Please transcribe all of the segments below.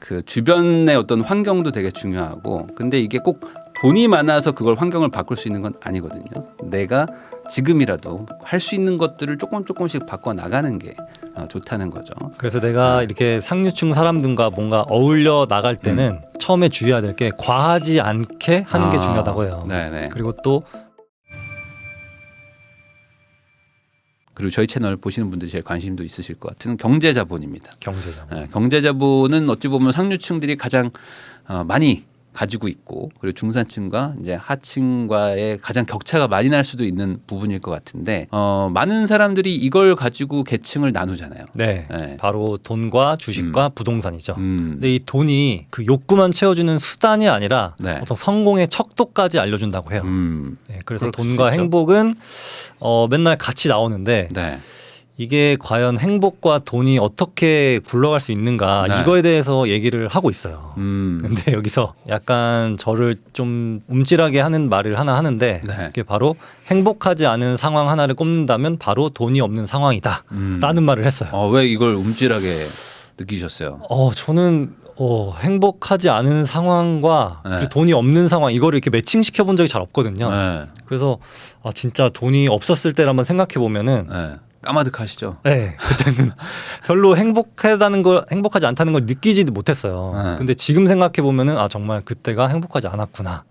그 주변의 어떤 환경도 되게 중요하고 근데 이게 꼭 돈이 많아서 그걸 환경을 바꿀 수 있는 건 아니거든요. 내가 지금이라도 할 수 있는 것들을 조금씩 바꿔 나가는 게 좋다는 거죠. 그래서 내가 이렇게 상류층 사람들과 뭔가 어울려 나갈 때는 처음에 주의해야 될 게 과하지 않게 하는 게 중요하다고 해요. 네네. 그리고 또 그리고 저희 채널 보시는 분들이 제일 관심도 있으실 것 같은 경제자본입니다. 경제자본. 네, 경제자본은 어찌 보면 상류층들이 가장 많이 가지고 있고 그리고 중산층과 이제 하층과의 가장 격차가 많이 날 수도 있는 부분일 것 같은데 많은 사람들이 이걸 가지고 계층을 나누잖아요. 네, 네. 바로 돈과 주식과 부동산이죠. 음. 근데 이 돈이 그 욕구만 채워주는 수단이 아니라 네. 어떤 성공의 척도까지 알려준다고 해요. 네, 그래서 그럴 수 돈과 있죠. 행복은 맨날 같이 나오는데 네. 이게 과연 행복과 돈이 어떻게 굴러갈 수 있는가 네. 이거에 대해서 얘기를 하고 있어요. 근데 여기서 약간 저를 좀 움찔하게 하는 말을 하나 하는데 네. 그게 바로 행복하지 않은 상황 하나를 꼽는다면 바로 돈이 없는 상황이다 라는 말을 했어요. 왜 이걸 움찔하게 느끼셨어요? 저는 행복하지 않은 상황과 네. 그리고 돈이 없는 상황 이거를 이렇게 매칭시켜 본 적이 잘 없거든요. 네. 그래서 진짜 돈이 없었을 때를 한번 생각해 보면은 네. 까마득하시죠? 네, 그때는 별로 행복하지 않다는 걸 느끼지도 못했어요. 네. 근데 지금 생각해 보면은 정말 그때가 행복하지 않았구나.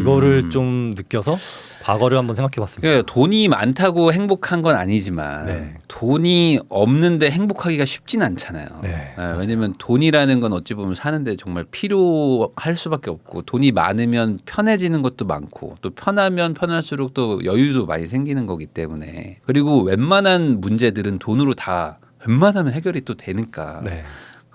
이거를 좀 느껴서 과거를 한번 생각해 봤습니다. 그러니까 돈이 많다고 행복한 건 아니지만 네. 돈이 없는데 행복하기가 쉽진 않잖아요. 네, 왜냐하면 돈이라는 건 어찌 보면 사는데 정말 필요할 수밖에 없고 돈이 많으면 편해지는 것도 많고 또 편하면 편할수록 또 여유도 많이 생기는 거기 때문에 그리고 웬만한 문제들은 돈으로 다 웬만하면 해결이 또 되니까 네.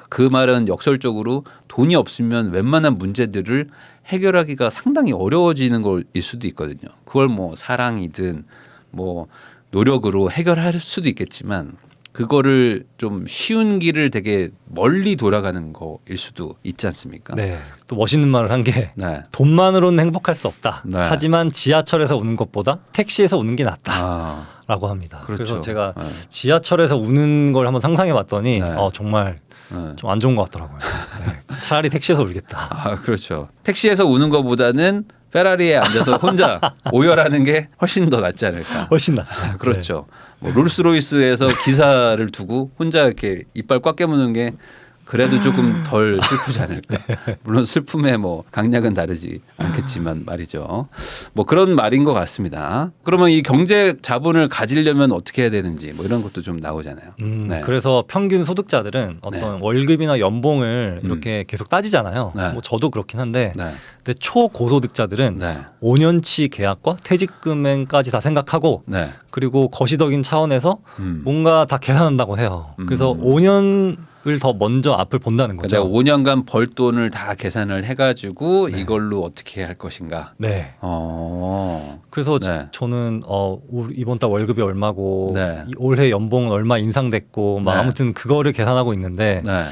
그 말은 역설적으로 돈이 없으면 웬만한 문제들을 해결하기가 상당히 어려워지는 거일 수도 있거든요. 그걸 뭐 사랑이든 뭐 노력으로 해결할 수도 있겠지만 그거를 좀 쉬운 길을 되게 멀리 돌아가는 거일 수도 있지 않습니까? 네. 또 멋있는 말을 한 게 네. 돈만으로는 행복할 수 없다. 네. 하지만 지하철에서 우는 것보다 택시에서 우는 게 낫다. 라고 합니다. 그렇죠. 그래서 제가 네. 지하철에서 우는 걸 한번 상상해 봤더니 네. 정말 네. 좀 안 좋은 것 같더라고요. 네. 차라리 택시에서 울겠다. 그렇죠. 택시에서 우는 것보다는 페라리에 앉아서 혼자 오열하는 게 훨씬 더 낫지 않을까. 훨씬 낫죠. 그렇죠. 뭐 롤스로이스에서 기사를 두고 혼자 이렇게 이빨 꽉 깨무는 게 그래도 조금 덜 슬프지 않을까. 물론 슬픔의 뭐 강약은 다르지 않겠지만 말이죠. 뭐 그런 말인 것 같습니다. 그러면 이 경제 자본을 가지려면 어떻게 해야 되는지 뭐 이런 것도 좀 나오잖아요. 네. 그래서 평균 소득자들은 어떤 월급이나 연봉을 이렇게 계속 따지잖아요. 네. 뭐 저도 그렇긴 한데 네. 근데 초고소득자들은 네. 5년치 계약과 퇴직금까지 다 생각하고 네. 그리고 거시적인 차원에서 뭔가 다 계산한다고 해요. 그래서 5년을 더 먼저 앞을 본다는 거죠. 내가 5년간 벌 돈을 다 계산을 해가지고 이걸로 어떻게 할 것인가. 네. 어. 그래서 네. 저는 이번 달 월급이 얼마고 네. 올해 연봉은 얼마 인상됐고 막 네. 아무튼 그거를 계산하고 있는데 네.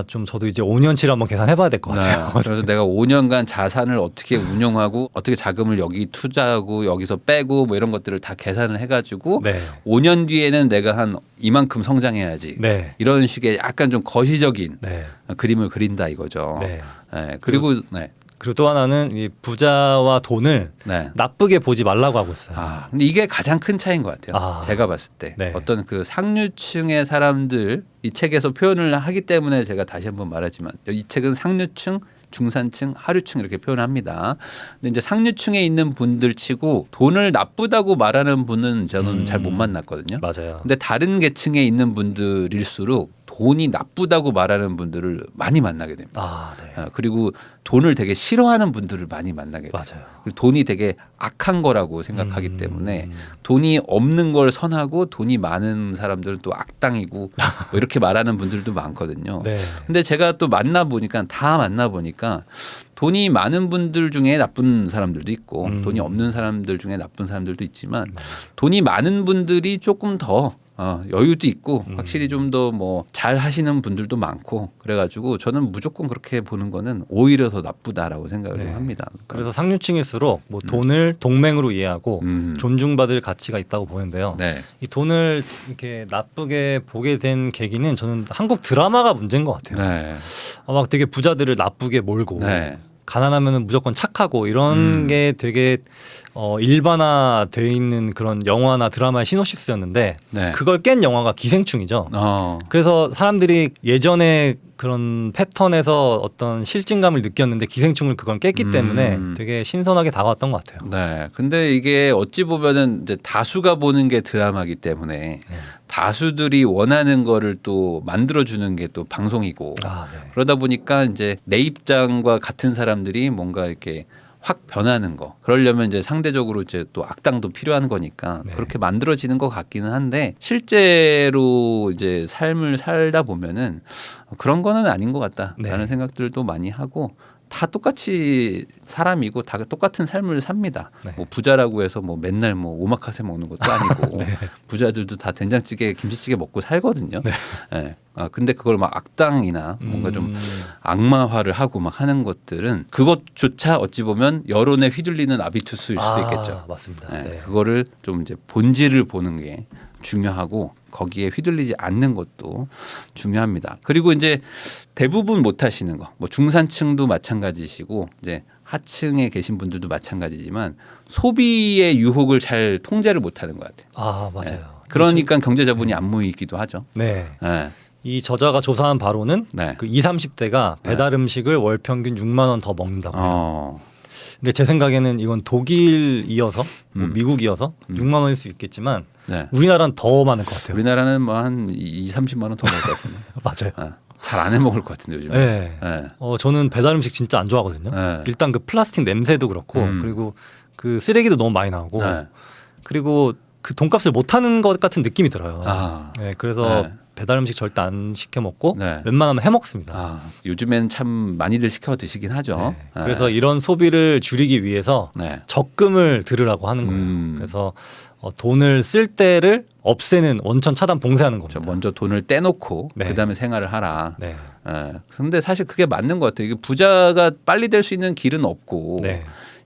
좀 저도 이제 5년치를 한번 계산해봐야 될 것 같아요. 네. 그래서 내가 5년간 자산을 어떻게 운용하고 어떻게 자금을 여기 투자하고 여기서 빼고 뭐 이런 것들을 다 계산을 해가지고 네. 5년 뒤에는 내가 한 이만큼 성장해야지. 네. 이런 식의 약간 좀 거시적인 네. 그림을 그린다 이거죠. 네. 네. 그리고 네. 그리고 또 하나는 이 부자와 돈을 네. 나쁘게 보지 말라고 하고 있어요. 근데 이게 가장 큰 차이인 것 같아요. 아. 제가 봤을 때 네. 어떤 그 상류층의 사람들 이 책에서 표현을 하기 때문에 제가 다시 한번 말하지만 이 책은 상류층, 중산층, 하류층 이렇게 표현합니다. 근데 이제 상류층에 있는 분들 치고 돈을 나쁘다고 말하는 분은 저는 잘 못 만났거든요. 맞아요. 근데 다른 계층에 있는 분들일수록 돈이 나쁘다고 말하는 분들을 많이 만나게 됩니다. 네. 그리고 돈을 되게 싫어하는 분들을 많이 만나게 돼요. 맞아요. 그리고 돈이 되게 악한 거라고 생각하기 때문에 돈이 없는 걸 선하고 돈이 많은 사람들은 또 악당이고 뭐 이렇게 말하는 분들도 많거든요. 네. 근데 제가 또 다 만나보니까 돈이 많은 분들 중에 나쁜 사람들도 있고 돈이 없는 사람들 중에 나쁜 사람들도 있지만 돈이 많은 분들이 조금 더 여유도 있고 확실히 좀 더 뭐 잘 하시는 분들도 많고 그래가지고 저는 무조건 그렇게 보는 거는 오히려 더 나쁘다라고 생각을 좀 합니다. 그래서 상류층일수록 뭐 돈을 동맹으로 이해하고 존중받을 가치가 있다고 보는데요. 네. 이 돈을 이렇게 나쁘게 보게 된 계기는 저는 한국 드라마가 문제인 것 같아요. 네. 막 되게 부자들을 나쁘게 몰고 네. 가난하면은 무조건 착하고 이런 게 되게 일반화되어 있는 그런 영화나 드라마의 시놉시스였는데 네. 그걸 깬 영화가 기생충이죠. 어. 그래서 사람들이 예전에 그런 패턴에서 어떤 실증감을 느꼈는데 기생충을 그걸 깼기 때문에 되게 신선하게 다가왔던 것 같아요. 네. 근데 이게 어찌 보면은 이제 다수가 보는 게 드라마기 때문에 다수들이 원하는 거를 또 만들어주는 게 또 방송이고 그러다 보니까 이제 내 입장과 같은 사람들이 뭔가 이렇게 확 변하는 거. 그러려면 이제 상대적으로 이제 또 악당도 필요한 거니까 그렇게 만들어지는 것 같기는 한데 실제로 이제 삶을 살다 보면은 그런 거는 아닌 것 같다라는 생각들도 많이 하고 다 똑같이 사람이고 다 똑같은 삶을 삽니다. 뭐 부자라고 해서 뭐 맨날 뭐 오마카세 먹는 것도 아니고 부자들도 다 된장찌개, 김치찌개 먹고 살거든요. 네. 근데 그걸 막 악당이나 뭔가 좀 악마화를 하고 막 하는 것들은 그것조차 어찌 보면 여론에 휘둘리는 아비투스일 수도 있겠죠. 맞습니다. 네. 그거를 좀 이제 본질을 보는 게 중요하고 거기에 휘둘리지 않는 것도 중요합니다. 그리고 이제 대부분 못 하시는 거, 뭐 중산층도 마찬가지시고 이제 하층에 계신 분들도 마찬가지지만 소비의 유혹을 잘 통제를 못하는 것 같아요. 맞아요. 네. 그러니까 경제 자본이 안 모이기도 하죠. 네. 네. 이 저자가 조사한 바로는 그 20, 30대가 배달 음식을 월 평균 6만 원 더 먹는다고 해요. 근데 제 생각에는 이건 독일 이어서 뭐 미국 이어서 6만 원일 수 있겠지만 우리나라는 더 많을 것 같아요. 우리나라는 뭐 한 2, 30만 원 더 먹을 것 같은데. 맞아요. 잘 안 해 먹을 것 같은데 요즘에. 저는 배달 음식 진짜 안 좋아하거든요. 일단 그 플라스틱 냄새도 그렇고 그리고 그 쓰레기도 너무 많이 나오고 그리고 그 돈값을 못 하는 것 같은 느낌이 들어요. 그래서 배달 음식 절대 안 시켜 먹고 웬만하면 해 먹습니다. 요즘엔 참 많이들 시켜 드시긴 하죠. 그래서 이런 소비를 줄이기 위해서 적금을 들으라고 하는 거예요. 그래서 돈을 쓸 때를 없애는 원천 차단 봉쇄하는 겁니다. 먼저 돈을 떼놓고 그다음에 생활을 하라. 근데 사실 그게 맞는 것 같아요. 이게 부자가 빨리 될 수 있는 길은 없고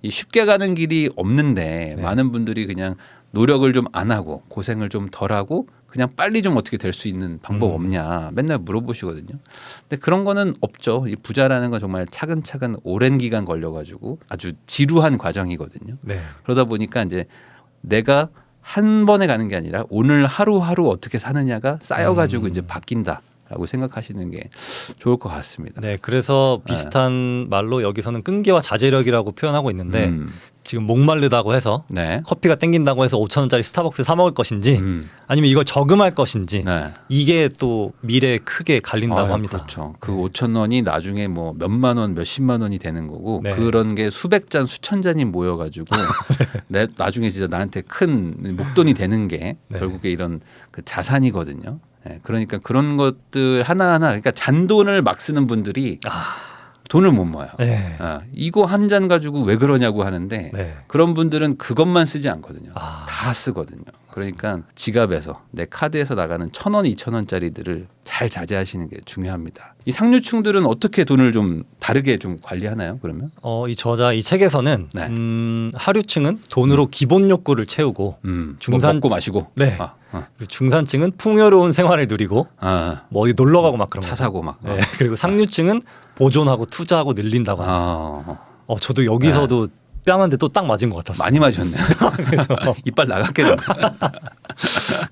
이 쉽게 가는 길이 없는데 많은 분들이 그냥 노력을 좀 안 하고 고생을 좀 덜 하고 그냥 빨리 좀 어떻게 될 수 있는 방법 없냐 맨날 물어보시거든요. 근데 그런 거는 없죠. 이 부자라는 건 정말 차근차근 오랜 기간 걸려가지고 아주 지루한 과정이거든요. 그러다 보니까 이제 내가 한 번에 가는 게 아니라 오늘 하루하루 어떻게 사느냐가 쌓여가지고 이제 바뀐다라고 생각하시는 게 좋을 것 같습니다. 그래서 비슷한 말로 여기서는 끈기와 자제력이라고 표현하고 있는데 지금 목마르다고 해서 커피가 땡긴다고 해서 5,000원짜리 스타벅스 사 먹을 것인지 아니면 이걸 저금할 것인지 이게 또 미래에 크게 갈린다고 합니다. 그렇죠. 그 5,000원이 나중에 뭐 몇만 원, 몇십만 원이 되는 거고 그런 게 수백 잔, 수천 잔이 모여가지고 나중에 진짜 나한테 큰 목돈이 되는 게 결국에 이런 그 자산이거든요. 그러니까 그런 것들 하나하나 그러니까 잔돈을 막 쓰는 분들이 돈을 못 모아요. 이거 한 잔 가지고 왜 그러냐고 하는데 그런 분들은 그것만 쓰지 않거든요. 다 쓰거든요. 그러니까 지갑에서 내 카드에서 나가는 1,000원, 2,000원짜리들을 잘 자제하시는 게 중요합니다. 이 상류층들은 어떻게 돈을 좀 다르게 좀 관리하나요? 그러면? 이 저자 이 책에서는 하류층은 돈으로 기본 욕구를 채우고 뭐 먹고 마시고 중산층은 풍요로운 생활을 누리고 뭐 어디 놀러 가고 막 그런 차 사고 막 그리고 상류층은 보존하고 투자하고 늘린다고 합니다. 저도 여기서도 뺨한테 또 딱 맞은 것 같았어요. 많이 맞았네. 이빨 나갔겠네.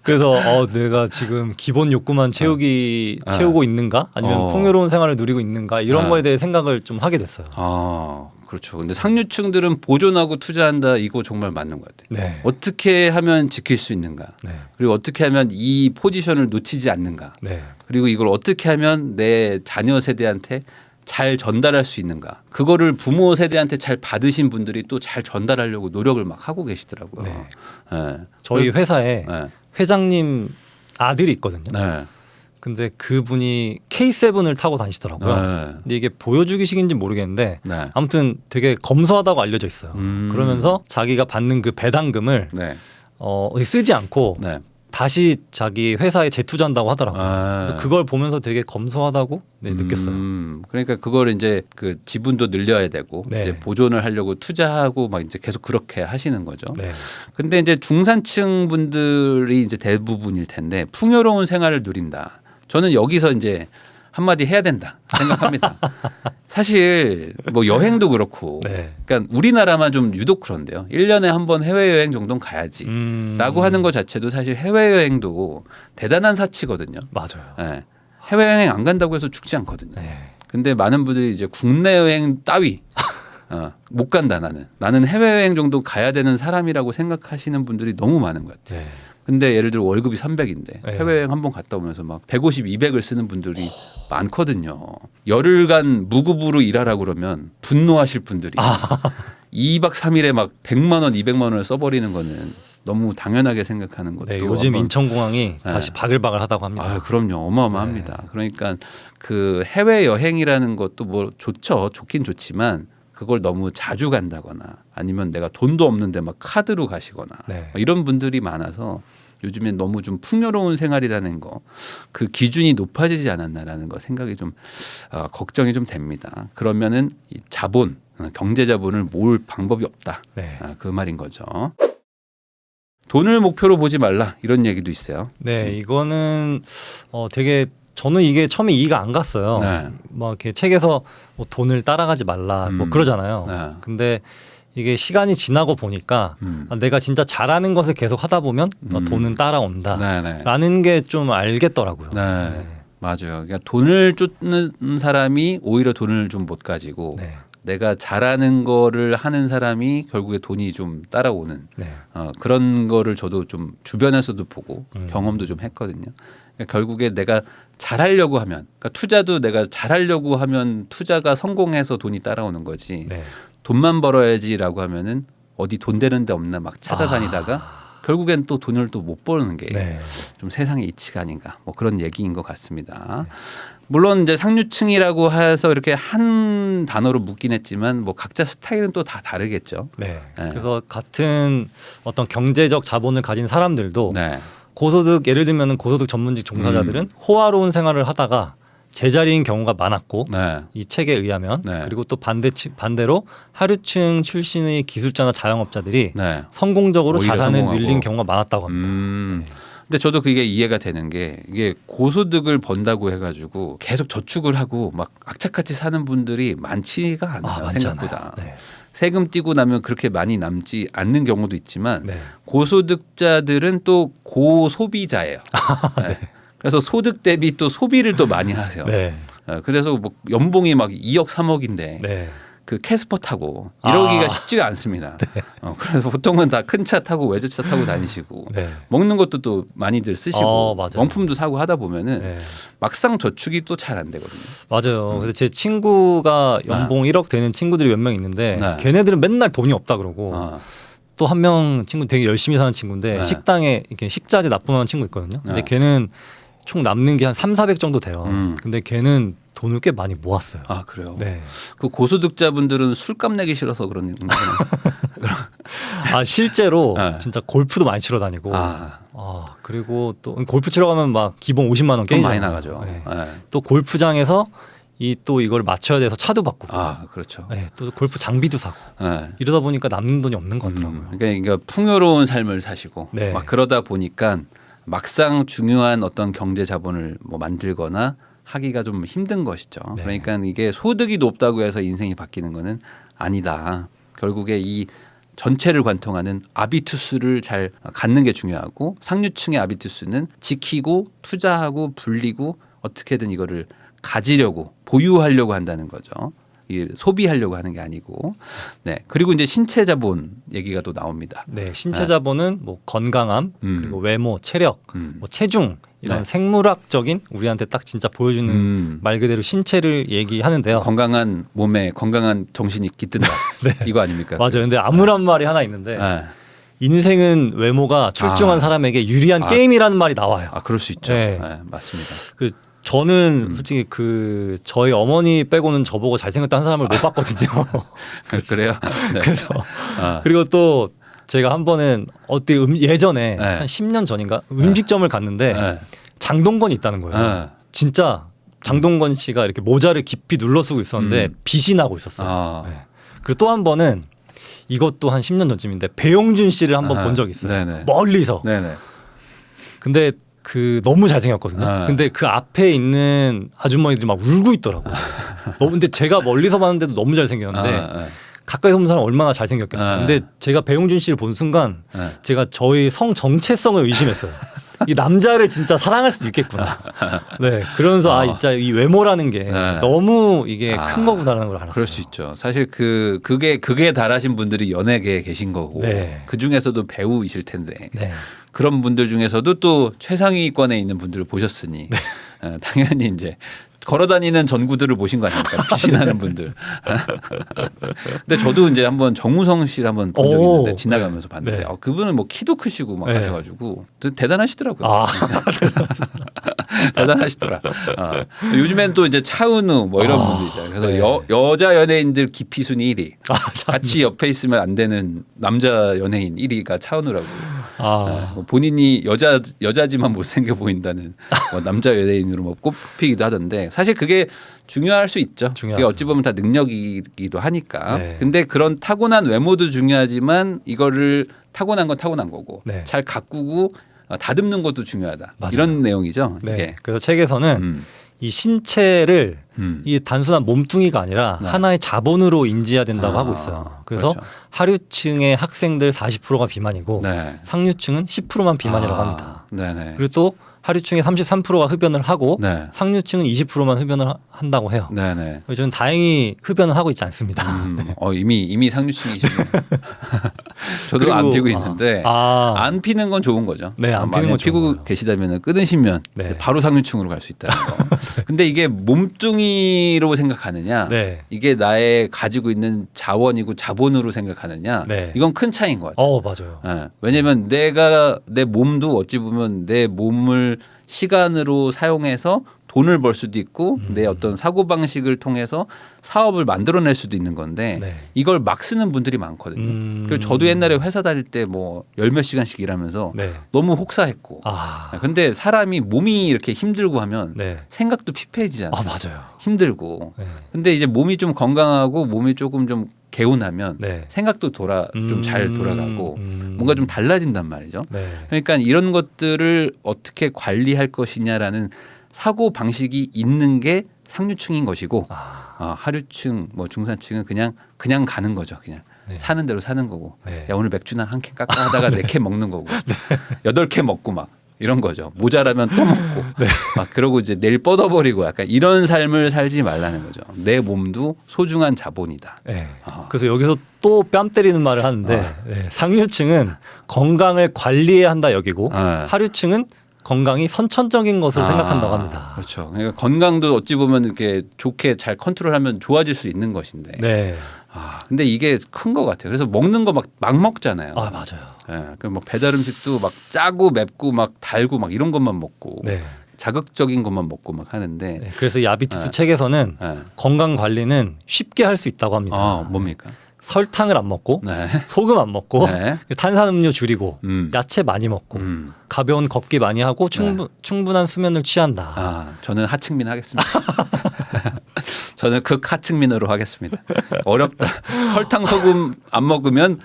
그래서 내가 지금 기본 욕구만 채우고 있는가 아니면 풍요로운 생활을 누리고 있는가 이런 거에 대해 생각을 좀 하게 됐어요. 그렇죠. 근데 상류층들은 보존하고 투자한다 이거 정말 맞는 것 같아요. 어떻게 하면 지킬 수 있는가 그리고 어떻게 하면 이 포지션을 놓치지 않는가 그리고 이걸 어떻게 하면 내 자녀 세대한테 잘 전달할 수 있는가 그거를 부모 세대한테 잘 받으신 분들이 또 잘 전달하려고 노력을 막 하고 계시더라고요. 저희 회사에 회장님 아들이 있거든요. 근데 그분이 K7을 타고 다니시더라고요. 근데 이게 보여주기식인지 모르겠는데 아무튼 되게 검소하다고 알려져 있어요. 그러면서 자기가 받는 그 배당금을 어디 쓰지 않고 다시 자기 회사에 재투자한다고 하더라고요. 그래서 그걸 보면서 되게 검소하다고 느꼈어요. 그러니까 그걸 이제 그 지분도 늘려야 되고 네. 이제 보존을 하려고 투자하고 막 이제 계속 그렇게 하시는 거죠. 네. 근데 이제 중산층 분들이 이제 대부분일 텐데 풍요로운 생활을 누린다. 저는 여기서 이제 한마디 해야 된다 생각합니다. 사실 뭐 여행도 그렇고 네. 그러니까 우리나라만 좀 유독 그런데요. 1년에 한 번 해외여행 정도는 가야지 라고 하는 것 자체도 사실 해외여행도 대단한 사치거든요. 맞아요. 네. 해외여행 안 간다고 해서 죽지 않거든요. 네. 근데 많은 분들이 이제 국내 여행 따위 못 간다 나는 해외여행 정도 가야 되는 사람이라고 생각하시는 분들이 너무 많은 것 같아요. 네. 근데 예를 들어 월급이 300인데 네. 해외여행 한 번 갔다 오면서 막 150, 200을 쓰는 분들이 많거든요. 열흘간 무급으로 일하라고 그러면 분노하실 분들이 2박 3일에 막 100만 원, 200만 원을 써버리는 거는 너무 당연하게 생각하는 것도 네, 요즘 한번 인천공항이 다시 바글바글하다고 합니다. 아, 그럼요. 어마어마합니다. 그러니까 그 해외 여행이라는 것도 뭐 좋죠. 좋긴 좋지만 그걸 너무 자주 간다거나 아니면 내가 돈도 없는데 막 카드로 가시거나 네. 이런 분들이 많아서 요즘에 너무 좀 풍요로운 생활이라는 거 그 기준이 높아지지 않았나라는 거 생각이 좀 걱정이 좀 됩니다. 그러면은 이 자본 경제 자본을 모을 방법이 없다. 네. 그 말인 거죠. 돈을 목표로 보지 말라 이런 얘기도 있어요. 네, 이거는 되게 저는 이게 처음에 이해가 안 갔어요. 네. 뭐 이렇게 책에서 뭐 돈을 따라가지 말라 뭐 그러잖아요. 네. 근데 이게 시간이 지나고 보니까 내가 진짜 잘하는 것을 계속 하다 보면 돈은 따라온다라는 게 좀 알겠더라고요. 네. 네. 맞아요. 그러니까 돈을 쫓는 사람이 오히려 돈을 좀 못 가지고 네. 내가 잘하는 거를 하는 사람이 결국에 돈이 좀 따라오는 네. 그런 거를 저도 좀 주변에서도 보고 경험도 좀 했거든요. 그러니까 결국에 내가 잘하려고 하면 그러니까 투자도 내가 잘하려고 하면 투자가 성공해서 돈이 따라오는 거지 네. 돈만 벌어야지라고 하면은 어디 돈 되는 데 없나 막 찾아다니다가 결국엔 또 돈을 또 못 버는 게 좀 네. 세상의 이치가 아닌가 뭐 그런 얘기인 것 같습니다. 물론 이제 상류층이라고 해서 이렇게 한 단어로 묶긴 했지만 뭐 각자 스타일은 또 다 다르겠죠. 네. 네. 그래서 같은 어떤 경제적 자본을 가진 사람들도 네. 고소득 예를 들면 고소득 전문직 종사자들은 호화로운 생활을 하다가 제자리인 경우가 많았고 네. 이 책에 의하면 네. 그리고 또 반대로 하류층 출신의 기술자나 자영업자들이 네. 성공적으로 오히려 자산을 성공하고. 늘린 경우가 많았다고 합니다. 네. 근데 저도 그게 이해가 되는 게 이게 고소득을 번다고 해가지고 계속 저축을 하고 막 악착같이 사는 분들이 많지가 않아요. 많지 생각보다. 않아요. 네. 세금 떼고 나면 그렇게 많이 남지 않는 경우도 있지만 네. 고소득자들은 또 고소비자예요. 네. 그래서 소득 대비 또 소비를 또 많이 하세요. 네. 그래서 뭐 연봉이 막 2억 3억인데 네. 그 캐스퍼 타고 이러기가 쉽지가 않습니다. 그래서 보통은 다 큰 차 타고 외제차 타고 다니시고 네. 먹는 것도 또 많이들 쓰시고 맞아요. 명품도 사고 하다 보면은 네. 막상 저축이 또 잘 안 되거든요. 맞아요. 그래서 제 친구가 연봉 1억 되는 친구들이 몇 명 있는데 네. 걔네들은 맨날 돈이 없다 그러고 또 한 명 친구 되게 열심히 사는 친구인데 네. 식당에 이렇게 식자재 납품하는 친구 있거든요. 근데 네. 걔는 총 남는 게 한 3, 400 정도 돼요. 근데 걔는 돈을 꽤 많이 모았어요. 아 그래요. 네. 그 고소득자분들은 술값 내기 싫어서 그런 건가요? 실제로 네. 진짜 골프도 많이 치러 다니고 그리고 또 골프 치러 가면 막 기본 50만 원 돈 깨지잖아요. 많이 나가죠. 네. 네. 또 골프장에서 또 이걸 맞춰야 돼서 차도 바꾸고 그렇죠. 네, 또 골프 장비도 사고 네. 이러다 보니까 남는 돈이 없는 것 같더라고요. 그러니까 풍요로운 삶을 사시고 네. 막 그러다 보니까 막상 중요한 어떤 경제 자본을 뭐 만들거나 하기가 좀 힘든 것이죠. 네. 그러니까 이게 소득이 높다고 해서 인생이 바뀌는 거는 아니다. 결국에 이 전체를 관통하는 아비투스를 잘 갖는 게 중요하고 상류층의 아비투스는 지키고 투자하고 불리고 어떻게든 이거를 가지려고 보유하려고 한다는 거죠. 이게 소비하려고 하는 게 아니고. 네. 그리고 이제 신체 자본 얘기가 또 나옵니다. 네, 신체 자본은 뭐 건강함, 그리고 외모, 체력, 뭐 체중 이런 네. 생물학적인 우리한테 딱 진짜 보여주는 말 그대로 신체를 얘기하는데요. 건강한 몸에 건강한 정신이 깃든다. 네. 이거 아닙니까? 맞아요. 근데 암울한 말이 하나 있는데 네. 인생은 외모가 출중한 사람에게 유리한 게임이라는 말이 나와요. 그럴 수 있죠. 네. 네, 맞습니다. 저는 솔직히 저희 어머니 빼고는 저보고 잘생겼다는 사람을 못 봤거든요. 그래요? 네. 그래서 그리고 또 제가 한 번은 예전에 네. 한 10년 전인가 음식점을 갔는데 네. 장동건이 있다는 거예요. 네. 진짜 장동건 씨가 이렇게 모자를 깊이 눌러 쓰고 있었는데 빛이 나고 있었어요. 네. 그리고 또 한 번은 이것도 한 10년 전쯤인데 배용준 씨를 한번 본 적이 있어요. 네네. 멀리서. 네네. 근데 그 너무 잘생겼거든요. 근데 그 앞에 있는 아주머니들이 막 울고 있더라고요. 근데 제가 멀리서 봤는데도 너무 잘생겼는데 가까이서 본 사람 얼마나 잘생겼겠어요. 근데 제가 배용준 씨를 본 순간 제가 저의 성 정체성을 의심했어요. 이 남자를 진짜 사랑할 수 있겠구나. 네, 그러면서 진짜 이 외모라는 게 너무 이게 큰 거구나라는 걸 알았어요. 그럴 수 있죠. 사실 그게 달하신 분들이 연예계에 계신 거고 네. 그 중에서도 배우이실 텐데 네. 그런 분들 중에서도 또 최상위권에 있는 분들을 보셨으니 당연히 이제 걸어다니는 전구들을 보신 거 아닙니까? 빛이 나는 분들. 근데 저도 이제 한번 정우성 씨를 한번 본 적이 있는데 지나가면서 봤는데 그분은 뭐 키도 크시고 막 하셔가지고 대단하시더라고요. 대단하시더라. 요즘엔 또 이제 차은우 뭐 이런 분들이잖아요. 그래서 여자 연예인들 기피 순위 1위. 같이 옆에 있으면 안 되는 남자 연예인 1위가 차은우라고. 본인이 여자지만 못생겨 보인다는 뭐 남자 연예인으로 뭐 꼽히기도 하던데 사실 그게 중요할 수 있죠. 그게 어찌 보면 다 능력이기도 하니까. 근데 그런 타고난 외모도 중요하지만 이거를 타고난 건 타고난 거고 잘 가꾸고 다듬는 것도 중요하다. 맞아요. 이런 내용이죠. 이게. 그래서 책에서는 이 신체를 이 단순한 몸뚱이가 아니라 하나의 자본으로 인지해야 된다고 하고 있어요. 그래서 그렇죠. 하류층의 학생들 40%가 비만이고 상류층은 10%만 비만이라고 합니다. 그리고 또 하류층의 33%가 흡연을 하고 상류층은 20%만 흡연을 한다고 해요. 저는 다행히 흡연을 하고 있지 않습니다. 이미 상류층이시고 저도 안 피고 있는데 안 피는 건 좋은 거죠. 안 피는 건 피고 계시다면 끊으시면 바로 상류층으로 갈 수 있다는 거. 근데 이게 몸뚱이로 생각하느냐 이게 나의 가지고 있는 자원이고 자본으로 생각하느냐 이건 큰 차이인 것 같아요. 맞아요. 왜냐하면 내 몸도 어찌 보면 내 몸을 시간으로 사용해서 돈을 벌 수도 있고 내 어떤 사고방식을 통해서 사업을 만들어낼 수도 있는 건데 이걸 막 쓰는 분들이 많거든요. 그리고 저도 옛날에 회사 다닐 때 뭐 열 몇 시간씩 일하면서 너무 혹사했고 근데 사람이 몸이 이렇게 힘들고 하면 생각도 피폐해지잖아요. 맞아요. 힘들고 근데 이제 몸이 좀 건강하고 몸이 조금 좀 개운하면 생각도 좀 잘 돌아가고 뭔가 좀 달라진단 말이죠. 그러니까 이런 것들을 어떻게 관리할 것이냐라는 사고 방식이 있는 게 상류층인 것이고 하류층 뭐 중산층은 그냥 가는 거죠. 그냥 사는 대로 사는 거고 야 오늘 맥주나 한 캔 깎아 하다가 4캔 먹는 거고 8캔 먹고 막 이런 거죠. 모자라면 또 먹고 막 그러고 이제 내일 뻗어버리고 약간 이런 삶을 살지 말라는 거죠. 내 몸도 소중한 자본이다. 그래서 여기서 또 뺨 때리는 말을 하는데 상류층은 건강을 관리해야 한다 여기고 하류층은 건강이 선천적인 것으로 생각한다고 합니다. 그렇죠. 그러니까 건강도 어찌 보면 이렇게 좋게 잘 컨트롤하면 좋아질 수 있는 것인데. 근데 이게 큰 것 같아요. 그래서 먹는 거 막 먹잖아요. 맞아요. 뭐 배달 음식도 막 짜고 맵고 막 달고 막 이런 것만 먹고 자극적인 것만 먹고 막 하는데. 그래서 이 아비투스 책에서는 건강 관리는 쉽게 할 수 있다고 합니다. 뭡니까? 설탕을 안 먹고 소금 안 먹고 탄산음료 줄이고 야채 많이 먹고 가벼운 걷기 많이 하고 충분한 수면을 취한다. 저는 하층민 하겠습니다. 저는 극하층민으로 하겠습니다. 어렵다. 설탕 소금 안 먹으면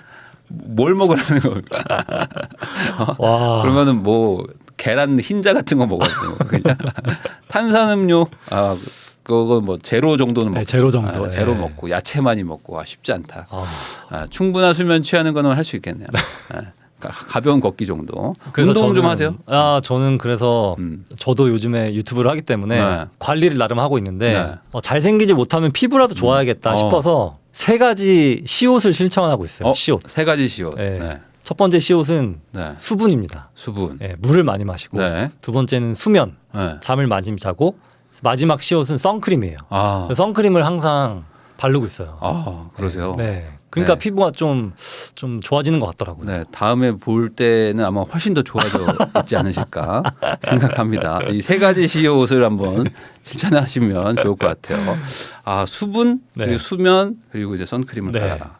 뭘 먹으라는 겁니까? 그러면은 뭐 계란 흰자 같은 거 먹어야 돼요. 그냥 탄산음료 그거 뭐 제로 정도는 먹고 제로 정도 제로 먹고 야채 많이 먹고 쉽지 않다. 충분한 수면 취하는 거는 할 수 있겠네요. 가벼운 걷기 정도. 운동 좀 하세요? 저는 그래서 저도 요즘에 유튜브를 하기 때문에 관리를 나름 하고 있는데 잘생기지 못하면 피부라도 좋아야겠다 싶어서 3가지 시옷을 실천하고 있어요. 시옷. 3가지 시옷. 첫 번째 시옷은 수분입니다. 수분. 물을 많이 마시고 두 번째는 수면. 잠을 많이 자고 마지막 시옷은 선크림이에요. 선크림을 항상 바르고 있어요. 그러세요? 그러니까 피부가 좀 좋아지는 것 같더라고요. 다음에 볼 때는 아마 훨씬 더 좋아져 있지 않으실까 생각합니다. 이 3가지 시옷을 한번 실천하시면 좋을 것 같아요. 수분, 그리고 수면, 그리고 이제 선크림을 바라라.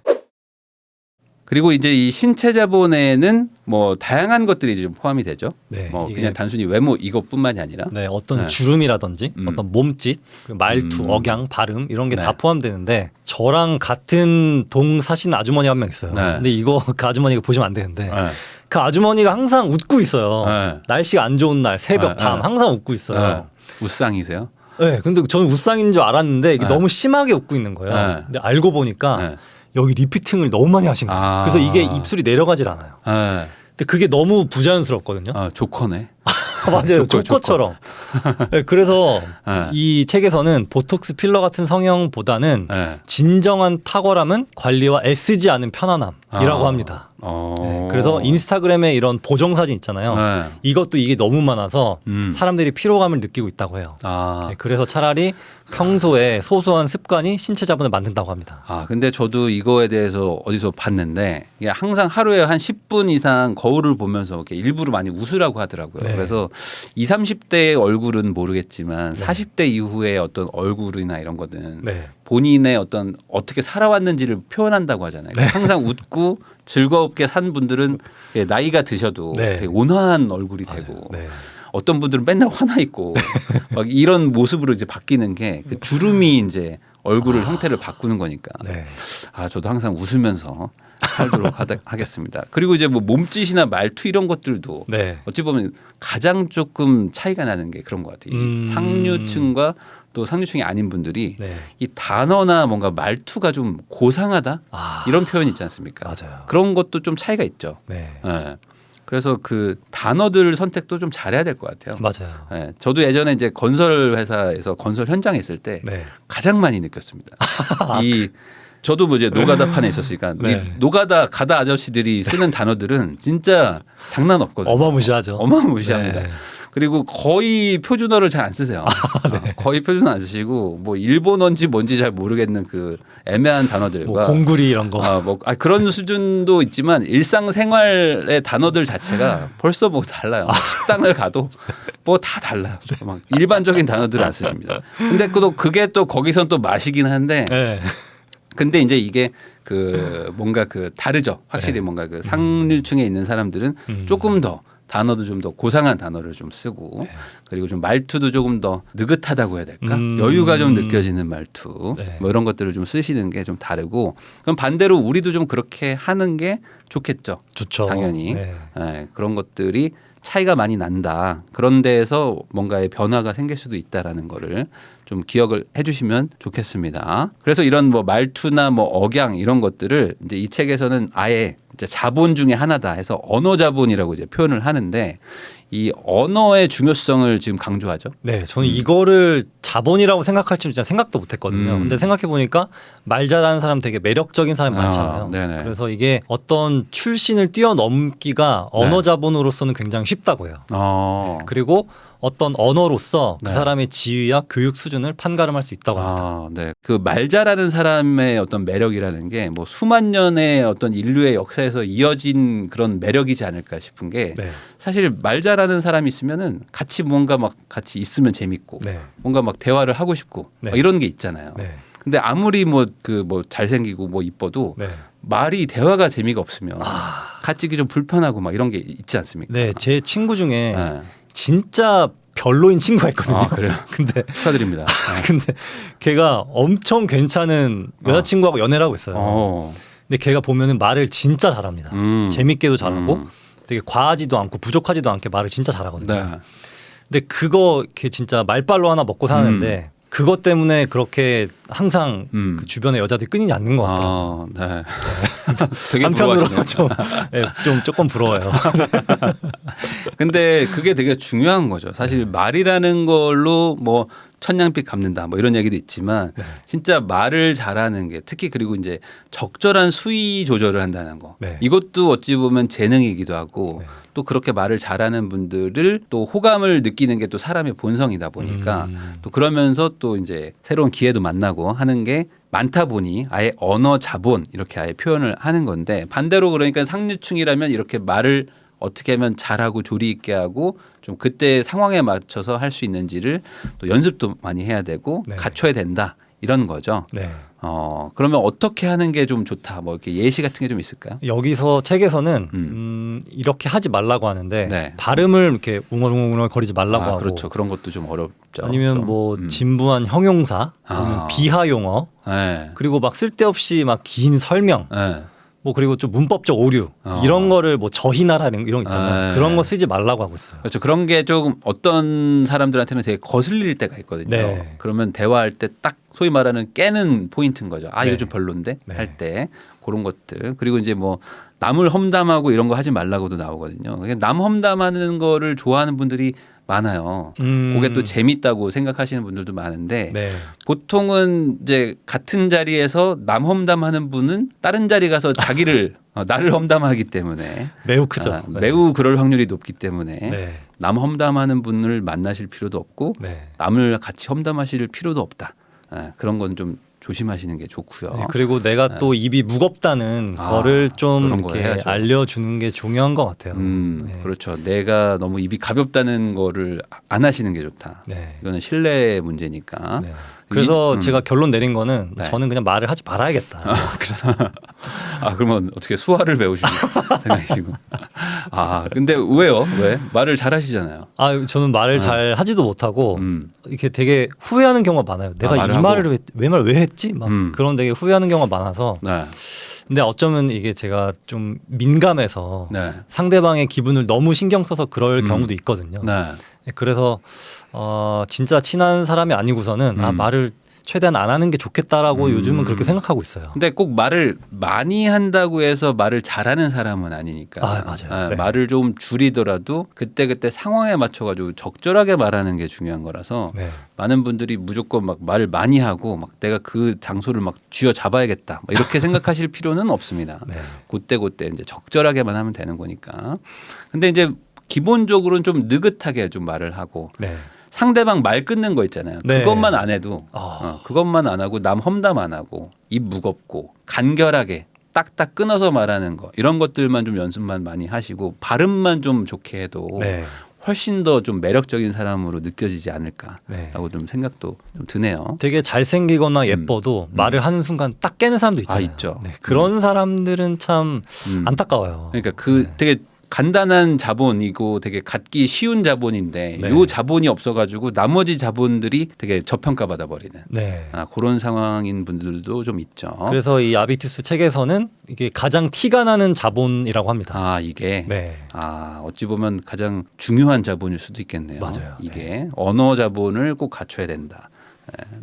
그리고 이제 이 신체 자본에는 뭐 다양한 것들이 좀 포함이 되죠. 네, 뭐 그냥 단순히 외모 이것뿐만이 아니라 네, 어떤 네. 주름이라든지 어떤 몸짓, 그 말투, 억양, 발음 이런 게 다 포함되는데 저랑 같은 동 사신 아주머니 한 명 있어요. 네. 근데 이거 그 아주머니가 보시면 안 되는데 네. 그 아주머니가 항상 웃고 있어요. 네. 날씨가 안 좋은 날, 새벽, 네. 밤 항상 웃고 있어요. 네. 웃상이세요? 네, 근데 저는 웃상인 줄 알았는데 이게 네. 너무 심하게 웃고 있는 거예요. 네. 근데 알고 보니까 네. 여기 리피팅을 너무 많이 하신 거예요. 아. 그래서 이게 입술이 내려가질 않아요. 네. 근데 그게 너무 부자연스럽거든요. 아, 조커네. 맞아요. 조커, 조커처럼. 네, 그래서 네. 이 책에서는 보톡스 필러 같은 성형보다는 네. 진정한 탁월함은 관리와 애쓰지 않은 편안함이라고 합니다. 네, 그래서 인스타그램에 이런 보정 사진 있잖아요. 네. 이것도 이게 너무 많아서 사람들이 피로감을 느끼고 있다고 해요. 아. 네, 그래서 차라리 평소에 소소한 습관이 신체 자본을 만든다고 합니다. 아, 근데 저도 이거에 대해서 어디서 봤는데 이게 항상 하루에 한 10분 이상 거울을 보면서 이렇게 일부러 많이 웃으라고 하더라고요. 네. 그래서 20, 30대의 얼굴은 모르겠지만 40대 이후의 어떤 얼굴이나 이런 거는 네. 본인의 어떤 어떻게 살아왔는지를 표현한다고 하잖아요. 항상 웃고 즐겁게 산 분들은 나이가 드셔도 네. 되게 온화한 얼굴이 맞아요. 되고 네. 어떤 분들은 맨날 화나 있고 막 이런 모습으로 이제 바뀌는 게 그 주름이 이제 얼굴을 형태를 바꾸는 거니까. 네. 아, 저도 항상 웃으면서 살도록 하겠습니다. 그리고 이제 뭐 몸짓이나 말투 이런 것들도 네. 어찌 보면 가장 조금 차이가 나는 게 그런 것 같아요. 이 상류층과 또 상류층이 아닌 분들이 네. 이 단어나 뭔가 말투가 좀 고상하다 이런 표현이 있지 않습니까? 맞아요. 그런 것도 좀 차이가 있죠. 네. 예. 그래서 그 단어들 선택도 좀 잘해야 될 것 같아요. 맞아요. 예. 저도 예전에 이제 건설 회사에서 건설 현장에 있을 때 네. 가장 많이 느꼈습니다. 이 저도 뭐 이제 노가다판에 있었으니까 네. 이 노가다 가다 아저씨들이 쓰는 단어들은 진짜 장난 없거든요. 어마무시하죠. 어마무시합니다. 네. 그리고 거의 표준어를 잘 안 쓰세요. 거의 표준어 안 쓰시고 뭐 일본어인지 뭔지 잘 모르겠는 그 애매한 단어들과 뭐 공구리 이런 거. 그런 수준도 있지만 일상생활의 단어들 자체가 벌써 뭐 달라요. 식당을 가도 뭐 다 달라요. 막 일반적인 단어들을 안 쓰십니다. 근데 또 그게 또 거기선 또 맛이긴 한데 네. 근데 이제 이게 그 뭔가 그 다르죠. 확실히 네. 뭔가 그 상류층에 있는 사람들은 조금 더 단어도 좀 더 고상한 단어를 좀 쓰고 네. 그리고 좀 말투도 조금 더 느긋하다고 해야 될까? 여유가 좀 느껴지는 말투 네. 뭐 이런 것들을 좀 쓰시는 게 좀 다르고 그럼 반대로 우리도 좀 그렇게 하는 게 좋겠죠. 좋죠. 당연히 네. 네, 그런 것들이 차이가 많이 난다. 그런 데에서 뭔가의 변화가 생길 수도 있다라는 거를 좀 기억을 해주시면 좋겠습니다. 그래서 이런 뭐 말투나 뭐 억양 이런 것들을 이제 이 책에서는 아예 이제 자본 중에 하나다 해서 언어 자본이라고 이제 표현을 하는데 이 언어의 중요성을 지금 강조하죠. 네, 저는 이거를 자본이라고 생각할 줄 진짜 생각도 못했거든요. 근데 생각해 보니까 말 잘하는 사람 되게 매력적인 사람이 많잖아요. 네네. 그래서 이게 어떤 출신을 뛰어넘기가 언어 자본으로서는 굉장히 쉽다고 해요. 그리고 어떤 언어로서 그 네. 사람의 지위와 교육 수준을 판가름할 수 있다고 합니다. 네. 그 말 잘하는 사람의 어떤 매력이라는 게 뭐 수만 년의 어떤 인류의 역사에서 이어진 그런 매력이지 않을까 싶은 게 네. 사실 말 잘하는 사람이 있으면은 같이 뭔가 막 같이 있으면 재밌고 네. 뭔가 막 대화를 하고 싶고 네. 막 이런 게 있잖아요. 네. 근데 아무리 뭐 잘생기고 뭐 이뻐도 네. 말이 대화가 재미가 없으면 같이 좀 불편하고 막 이런 게 있지 않습니까? 네, 제 친구 중에 네. 진짜 별로인 친구가 있거든요. 아, 그래요? 근데 축하드립니다. 근데 걔가 엄청 괜찮은 여자친구하고 연애를 하고 있어요. 근데 걔가 보면은 말을 진짜 잘합니다. 재밌게도 잘하고 되게 과하지도 않고 부족하지도 않게 말을 진짜 잘하거든요. 네. 근데 그거 걔 진짜 말빨로 하나 먹고 사는데 그것 때문에 그렇게 항상 그 주변의 여자들이 끊이지 않는 것 같더라고요. 네. 되게 한편으로 부러워하시네요. 좀 조금 부러워요. 근데 그게 되게 중요한 거죠. 사실 말이라는 걸로 뭐 천냥빚 갚는다 뭐 이런 얘기도 있지만 진짜 말을 잘하는 게 특히 그리고 이제 적절한 수위 조절을 한다는 거. 네. 이것도 어찌 보면 재능이기도 하고 또 그렇게 말을 잘하는 분들을 또 호감을 느끼는 게 또 사람의 본성이다 보니까 또 그러면서 또 이제 새로운 기회도 만나고 하는 게 많다 보니 아예 언어 자본 이렇게 아예 표현을 하는 건데 반대로 그러니까 상류층이라면 이렇게 말을 어떻게 하면 잘하고 조리 있게 하고 좀 그때 상황에 맞춰서 할 수 있는지를 또 연습도 많이 해야 되고 네. 갖춰야 된다. 이런 거죠. 네. 그러면 어떻게 하는 게 좀 좋다? 뭐 이렇게 예시 같은 게 좀 있을까요? 여기서 책에서는 이렇게 하지 말라고 하는데 네. 발음을 이렇게 웅얼웅얼 거리지 말라고 하고 그렇죠. 그런 것도 좀 어렵죠. 아니면 좀. 뭐 진부한 형용사 아니면 비하 용어 네. 그리고 막 쓸데없이 막 긴 설명 네. 뭐 그리고 좀 문법적 오류 이런 거를 뭐 저희나라는 이런 거 있잖아요. 네. 그런 거 쓰지 말라고 하고 있어요. 그렇죠. 그런 게 조금 어떤 사람들한테는 되게 거슬릴 때가 있거든요. 네. 그러면 대화할 때 딱 소위 말하는 깨는 포인트인 거죠. 이거 네. 좀 별론데 네. 할 때 그런 것들. 그리고 이제 뭐 남을 험담하고 이런 거 하지 말라고도 나오거든요. 남 험담하는 거를 좋아하는 분들이 많아요. 그게 또 재밌다고 생각하시는 분들도 많은데 네. 보통은 이제 같은 자리에서 남 험담하는 분은 다른 자리 가서 자기를 나를 험담하기 때문에 매우 크죠. 네. 매우 그럴 확률이 높기 때문에 네. 남 험담하는 분을 만나실 필요도 없고 네. 남을 같이 험담하실 필요도 없다. 그런 건 좀 조심하시는 게 좋고요. 네, 그리고 내가 또 입이 무겁다는 거를 좀 그런 거 이렇게 해야죠. 알려주는 게 중요한 것 같아요. 네. 그렇죠. 내가 너무 입이 가볍다는 거를 안 하시는 게 좋다. 네. 이거는 신뢰의 문제니까. 네. 그래서 제가 결론 내린 거는 네. 저는 그냥 말을 하지 말아야겠다. 그래서 그러면 어떻게 수화를 배우시는 생각이시고. 근데 왜요? 왜? 말을 잘 하시잖아요. 저는 말을 잘 하지도 못하고 이렇게 되게 후회하는 경우가 많아요. 내가 이 말을 왜 했지? 막 그런 되게 후회하는 경우가 많아서. 네. 근데 어쩌면 이게 제가 좀 민감해서 네. 상대방의 기분을 너무 신경 써서 그럴 경우도 있거든요. 네. 그래서 진짜 친한 사람이 아니고서는 말을 최대한 안 하는 게 좋겠다라고 요즘은 그렇게 생각하고 있어요. 근데 꼭 말을 많이 한다고 해서 말을 잘하는 사람은 아니니까. 맞아요. 네. 말을 좀 줄이더라도 그때그때 상황에 맞춰가지고 적절하게 말하는 게 중요한 거라서 네. 많은 분들이 무조건 막 말을 많이 하고 막 내가 그 장소를 막 쥐어 잡아야겠다 막 이렇게 생각하실 필요는 없습니다. 네. 그때 이제 적절하게만 하면 되는 거니까. 근데 이제 기본적으로는 좀 느긋하게 좀 말을 하고 네. 상대방 말 끊는 거 있잖아요. 네. 그것만 안 해도 그것만 안 하고 남 험담 안 하고 입 무겁고 간결하게 딱딱 끊어서 말하는 거 이런 것들만 좀 연습만 많이 하시고 발음만 좀 좋게 해도 네. 훨씬 더 좀 매력적인 사람으로 느껴지지 않을까라고 네. 좀 생각도 좀 드네요. 되게 잘생기거나 예뻐도 말을 하는 순간 딱 깨는 사람도 있잖아요. 있죠. 네. 그런 사람들은 참 안타까워요. 그러니까 되게 간단한 자본이고 되게 갖기 쉬운 자본인데 네. 요 자본이 없어가지고 나머지 자본들이 되게 저평가받아 버리는 네. 그런 상황인 분들도 좀 있죠. 그래서 이 아비투스 책에서는 이게 가장 티가 나는 자본이라고 합니다. 이게 네. 어찌 보면 가장 중요한 자본일 수도 있겠네요. 맞아요. 이게 언어 자본을 꼭 갖춰야 된다.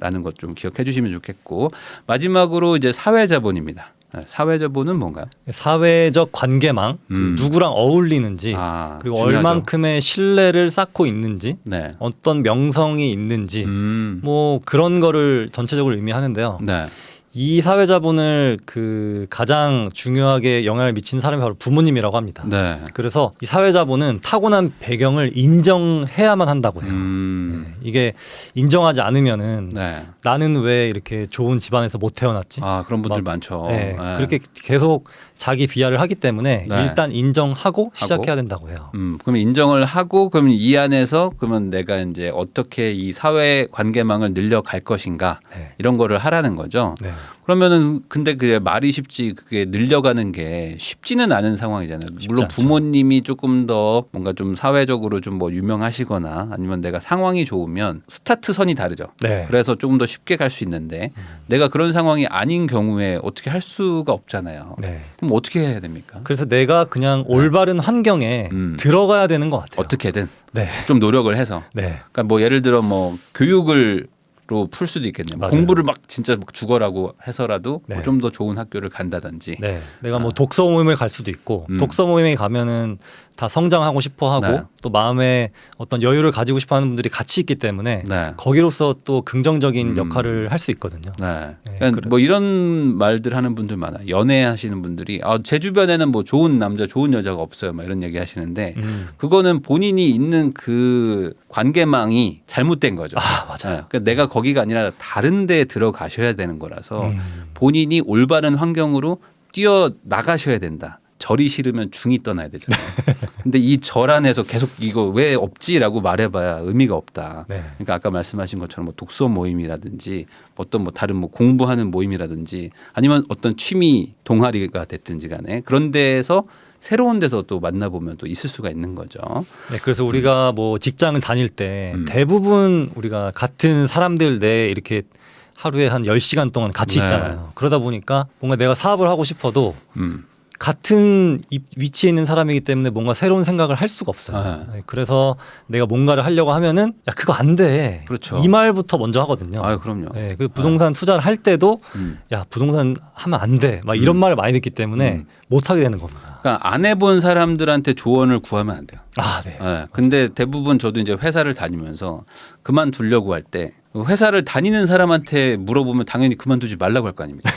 라는 것 좀 기억해 주시면 좋겠고 마지막으로 이제 사회 자본입니다. 사회 자본은 뭔가요? 사회적 관계망, 누구랑 어울리는지 그리고 중요하죠. 얼만큼의 신뢰를 쌓고 있는지 네. 어떤 명성이 있는지 뭐 그런 거를 전체적으로 의미하는데요. 네. 이 사회 자본을 그 가장 중요하게 영향을 미치는 사람이 바로 부모님이라고 합니다. 네. 그래서 이 사회 자본은 타고난 배경을 인정해야만 한다고 해요. 네. 이게 인정하지 않으면은 네. 나는 왜 이렇게 좋은 집안에서 못 태어났지? 그런 분들 많죠. 네. 그렇게 계속 자기 비하를 하기 때문에 네. 일단 인정하고 시작해야 된다고 해요. 그럼 인정을 하고 그러면 이 안에서 그러면 내가 이제 어떻게 이 사회 관계망을 늘려갈 것인가 네. 이런 거를 하라는 거죠. 네. 그러면은 근데 그게 말이 쉽지 그게 늘려가는 게 쉽지는 않은 상황이잖아요. 물론 않죠. 부모님이 조금 더 뭔가 좀 사회적으로 좀 뭐 유명하시거나 아니면 내가 상황이 좋으면 스타트 선이 다르죠. 네. 그래서 조금 더 쉽게 갈 수 있는데 내가 그런 상황이 아닌 경우에 어떻게 할 수가 없잖아요. 네. 그럼 어떻게 해야 됩니까? 그래서 내가 그냥 올바른 환경에 들어가야 되는 것 같아요. 어떻게든 네. 좀 노력을 해서. 네. 그러니까 뭐 예를 들어 뭐 교육을 로 풀 수도 있겠네요. 맞아요. 공부를 막 진짜 막 죽어라고 해서라도 네. 좀 더 좋은 학교를 간다든지. 네. 내가 뭐 독서 모임을 갈 수도 있고 독서 모임에 가면은 다 성장하고 싶어 하고 네. 또 마음에 어떤 여유를 가지고 싶어 하는 분들이 같이 있기 때문에 네. 거기로서 또 긍정적인 역할을 할 수 있거든요. 네. 네, 그러니까 뭐 이런 말들 하는 분들 많아요. 연애하시는 분들이 제 주변에는 뭐 좋은 남자, 좋은 여자가 없어요. 막 이런 얘기 하시는데 그거는 본인이 있는 그 관계망이 잘못된 거죠. 맞아요. 그러니까 내가 거기가 아니라 다른 데에 들어가셔야 되는 거라서 본인이 올바른 환경으로 뛰어 나가셔야 된다. 절이 싫으면 중이 떠나야 되잖아요. 근데 이 절 안에서 계속 이거 왜 없지라고 말해봐야 의미가 없다. 네. 그러니까 아까 말씀하신 것처럼 뭐 독서 모임이라든지 어떤 뭐 다른 뭐 공부하는 모임이라든지 아니면 어떤 취미 동아리가 됐든지 간에 그런 데에서 새로운 데서 또 만나보면 또 있을 수가 있는 거죠. 네, 그래서 우리가 뭐 직장을 다닐 때 대부분 우리가 같은 사람들 내에 이렇게 하루에 한 10시간 동안 같이 네. 있잖아요. 그러다 보니까 뭔가 내가 사업을 하고 싶어도 음. 같은 위치에 있는 사람이기 때문에 뭔가 새로운 생각을 할 수가 없어요. 네, 그래서 내가 뭔가를 하려고 하면은 야 그거 안 돼. 그렇죠. 이 말부터 먼저 하거든요. 아, 그럼요. 네, 그 부동산 투자를 할 때도 야 부동산 하면 안 돼. 막 이런 말을 많이 듣기 때문에 못 하게 되는 겁니다. 그러니까 안 해본 사람들한테 조언을 구하면 안 돼요. 아, 네. 네. 근데 대부분 저도 이제 회사를 다니면서 그만두려고 할 때 회사를 다니는 사람한테 물어보면 당연히 그만두지 말라고 할 거 아닙니까?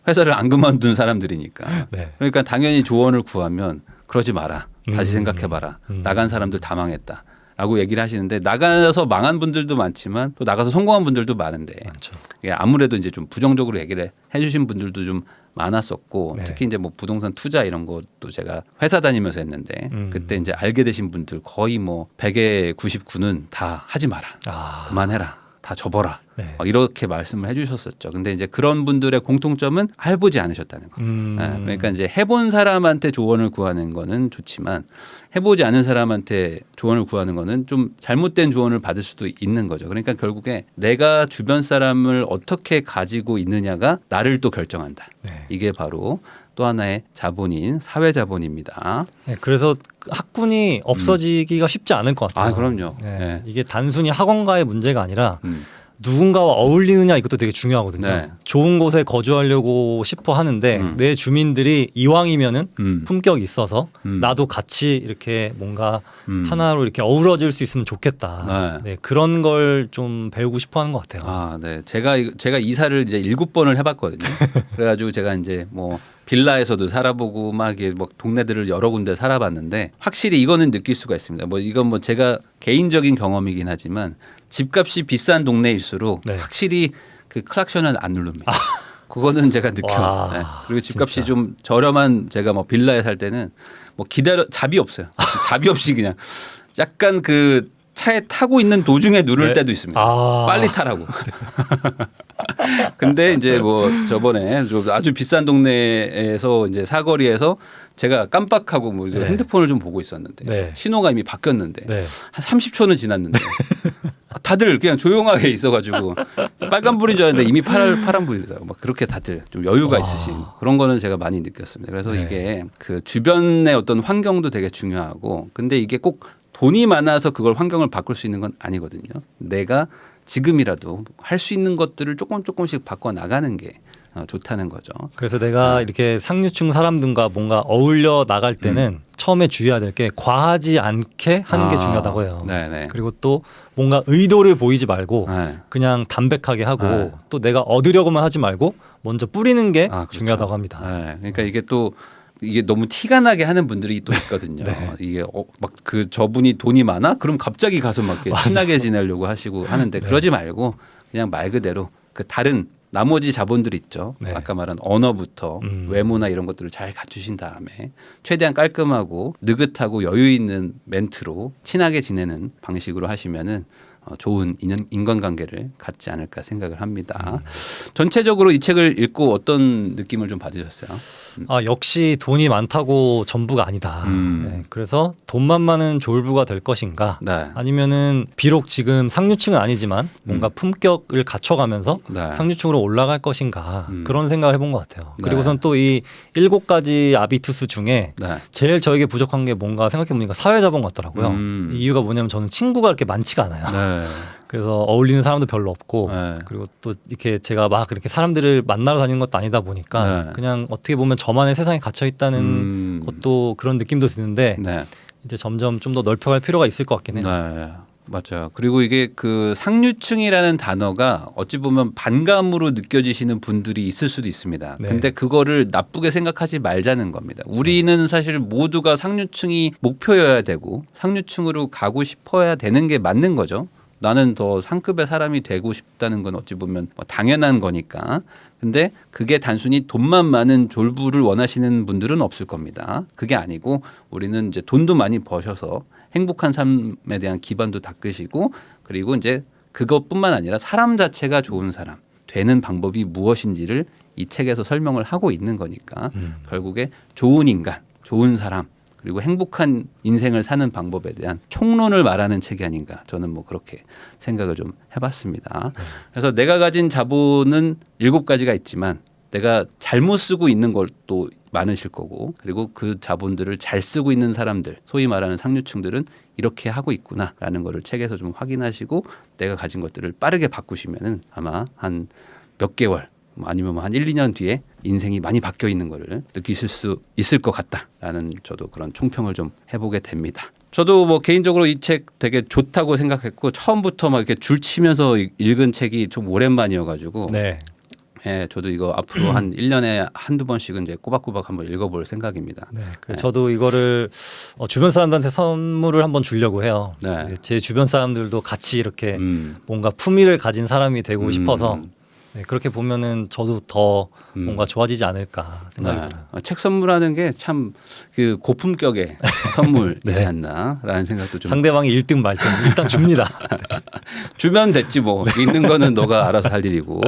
회사를 안 그만둔 사람들이니까. 네. 그러니까 당연히 조언을 구하면 그러지 마라. 다시 생각해봐라. 나간 사람들 다 망했다. 라고 얘기를 하시는데 나가서 망한 분들도 많지만 또 나가서 성공한 분들도 많은데 많죠. 이게 아무래도 이제 좀 부정적으로 얘기를 해주신 분들도 좀 많았었고 네. 특히 이제 뭐 부동산 투자 이런 것도 제가 회사 다니면서 했는데 그때 이제 알게 되신 분들 거의 뭐 100에 99는 다 하지 마라. 그만해라. 다 접어라. 네. 막 이렇게 말씀을 해주셨었죠. 근데 이제 그런 분들의 공통점은 해보지 않으셨다는 거. 그러니까 이제 해본 사람한테 조언을 구하는 거는 좋지만 해보지 않은 사람한테 조언을 구하는 거는 좀 잘못된 조언을 받을 수도 있는 거죠. 그러니까 결국에 내가 주변 사람을 어떻게 가지고 있느냐가 나를 또 결정한다. 네. 이게 바로 또 하나의 자본인 사회 자본입니다. 네, 그래서 학군이 없어지기가 쉽지 않을 것 같아요. 아, 그럼요. 네. 네. 이게 단순히 학원가의 문제가 아니라 누군가와 어울리느냐 이것도 되게 중요하거든요. 네. 좋은 곳에 거주하려고 싶어 하는데 내 주민들이 이왕이면은 품격이 있어서 나도 같이 이렇게 뭔가 하나로 이렇게 어우러질 수 있으면 좋겠다. 네. 네, 그런 걸 좀 배우고 싶어 하는 것 같아요. 아, 네. 제가 이사를 이제 7번을 해봤거든요. 그래가지고 제가 이제 뭐 빌라에서도 살아보고 막 이게 뭐 동네들을 여러 군데 살아봤는데 확실히 이거는 느낄 수가 있습니다. 뭐 이건 뭐 제가 개인적인 경험이긴 하지만 집값이 비싼 동네일수록 네. 확실히 그 클락션을 안 누릅니다. 그거는 제가 느껴요. 와, 네. 그리고 집값이 진짜. 좀 저렴한 제가 뭐 빌라에 살 때는 뭐 잡이 없어요. 잡이 없이 그냥 약간 그 차에 타고 있는 도중에 누를 네. 때도 있습니다. 아. 빨리 타라고. 근데 이제 뭐 저번에 좀 아주 비싼 동네에서 이제 사거리에서 제가 깜빡하고 뭐 네. 핸드폰을 좀 보고 있었는데 네. 신호가 이미 바뀌었는데 네. 한 30초는 지났는데 다들 그냥 조용하게 있어가지고 빨간불인 줄 알았는데 이미 파란불이더라고. 막 그렇게 다들 좀 여유가 와. 있으신 그런 거는 제가 많이 느꼈습니다. 그래서 네. 이게 그 주변의 어떤 환경도 되게 중요하고 근데 이게 꼭 돈이 많아서 그걸 환경을 바꿀 수 있는 건 아니거든요. 내가 지금이라도 할 수 있는 것들을 조금씩 바꿔 나가는 게 좋다는 거죠. 그래서 내가 이렇게 상류층 사람들과 뭔가 어울려 나갈 때는 처음에 주의해야 될 게 과하지 않게 하는 게 중요하다고 해요. 네네. 그리고 또 뭔가 의도를 보이지 말고 네. 그냥 담백하게 하고 네. 또 내가 얻으려고만 하지 말고 먼저 뿌리는 게 그렇죠. 중요하다고 합니다. 네. 그러니까 이게 너무 티가 나게 하는 분들이 또 있거든요. 네. 이게 막 그 저분이 돈이 많아? 그럼 갑자기 가서 막 이렇게 티나게 지내려고 하시고 하는데 그러지 말고 그냥 말 그대로 그 다른 나머지 자본들 있죠. 네. 아까 말한 언어부터 외모나 이런 것들을 잘 갖추신 다음에 최대한 깔끔하고 느긋하고 여유 있는 멘트로 친하게 지내는 방식으로 하시면은 좋은 인간관계를 갖지 않을까 생각을 합니다. 전체적으로 이 책을 읽고 어떤 느낌을 좀 받으셨어요? 아, 역시 돈이 많다고 전부가 아니다. 네, 그래서 돈만 많은 졸부가 될 것인가? 네. 아니면은 비록 지금 상류층은 아니지만 뭔가 품격을 갖춰가면서 네. 상류층으로 올라갈 것인가? 그런 생각을 해본 것 같아요. 네. 그리고선 또 이 7가지 아비투스 중에 네. 제일 저에게 부족한 게 뭔가 생각해보니까 사회자본 같더라고요. 이 이유가 뭐냐면 저는 친구가 그렇게 많지가 않아요. 네. 그래서 어울리는 사람도 별로 없고 네. 그리고 또 이렇게 제가 막 그렇게 사람들을 만나러 다니는 것도 아니다 보니까 네. 그냥 어떻게 보면 저만의 세상에 갇혀 있다는 것도 그런 느낌도 드는데 네. 이제 점점 좀 더 넓혀갈 필요가 있을 것 같긴 해요. 네. 맞아요. 그리고 이게 그 상류층이라는 단어가 어찌 보면 반감으로 느껴지시는 분들이 있을 수도 있습니다. 네. 근데 그거를 나쁘게 생각하지 말자는 겁니다. 우리는 사실 모두가 상류층이 목표여야 되고 상류층으로 가고 싶어야 되는 게 맞는 거죠. 나는 더 상급의 사람이 되고 싶다는 건 어찌 보면 뭐 당연한 거니까. 근데 그게 단순히 돈만 많은 졸부를 원하시는 분들은 없을 겁니다. 그게 아니고 우리는 이제 돈도 많이 버셔서 행복한 삶에 대한 기반도 닦으시고 그리고 이제 그것뿐만 아니라 사람 자체가 좋은 사람 되는 방법이 무엇인지를 이 책에서 설명을 하고 있는 거니까 결국에 좋은 인간, 좋은 사람 그리고 행복한 인생을 사는 방법에 대한 총론을 말하는 책이 아닌가 저는 뭐 그렇게 생각을 좀 해봤습니다. 그래서 내가 가진 자본은 7가지가 있지만 내가 잘못 쓰고 있는 것도 많으실 거고 그리고 그 자본들을 잘 쓰고 있는 사람들 소위 말하는 상류층들은 이렇게 하고 있구나라는 거를 책에서 좀 확인하시고 내가 가진 것들을 빠르게 바꾸시면은 아마 한 몇 개월 아니면 한 1, 2년 뒤에 인생이 많이 바뀌어 있는 거를 느끼실 수 있을 것 같다라는 저도 그런 총평을 좀 해보게 됩니다. 저도 뭐 개인적으로 이 책 되게 좋다고 생각했고 처음부터 막 이렇게 줄 치면서 읽은 책이 좀 오랜만이어가지고 네. 예, 저도 이거 앞으로 한 1년에 한두 번씩은 이제 꼬박꼬박 한번 읽어볼 생각입니다. 네, 저도 이거를 주변 사람들한테 선물을 한번 주려고 해요. 네. 제 주변 사람들도 같이 이렇게 뭔가 품위를 가진 사람이 되고 싶어서 네, 그렇게 보면은 저도 더 뭔가 좋아지지 않을까 생각이 들어요. 책 선물하는 게 참 그 고품격의 선물이지 네. 않나라는 생각도 좀. 상대방이 1등 말등 일단 줍니다. 주면 됐지 뭐 읽는 거는 너가 알아서 할 일이고.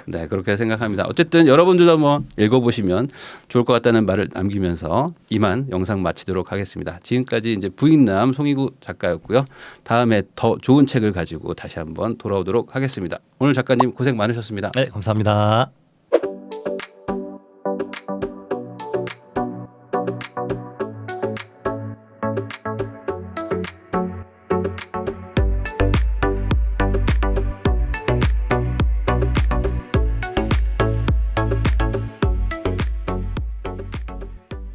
네 그렇게 생각합니다. 어쨌든 여러분들도 한번 읽어보시면 좋을 것 같다는 말을 남기면서 이만 영상 마치도록 하겠습니다. 지금까지 이제 부익남 송희구 작가였고요. 다음에 더 좋은 책을 가지고 다시 한번 돌아오도록 하겠습니다. 오늘 작가님 고생 많으셨습니다. 네, 감사합니다.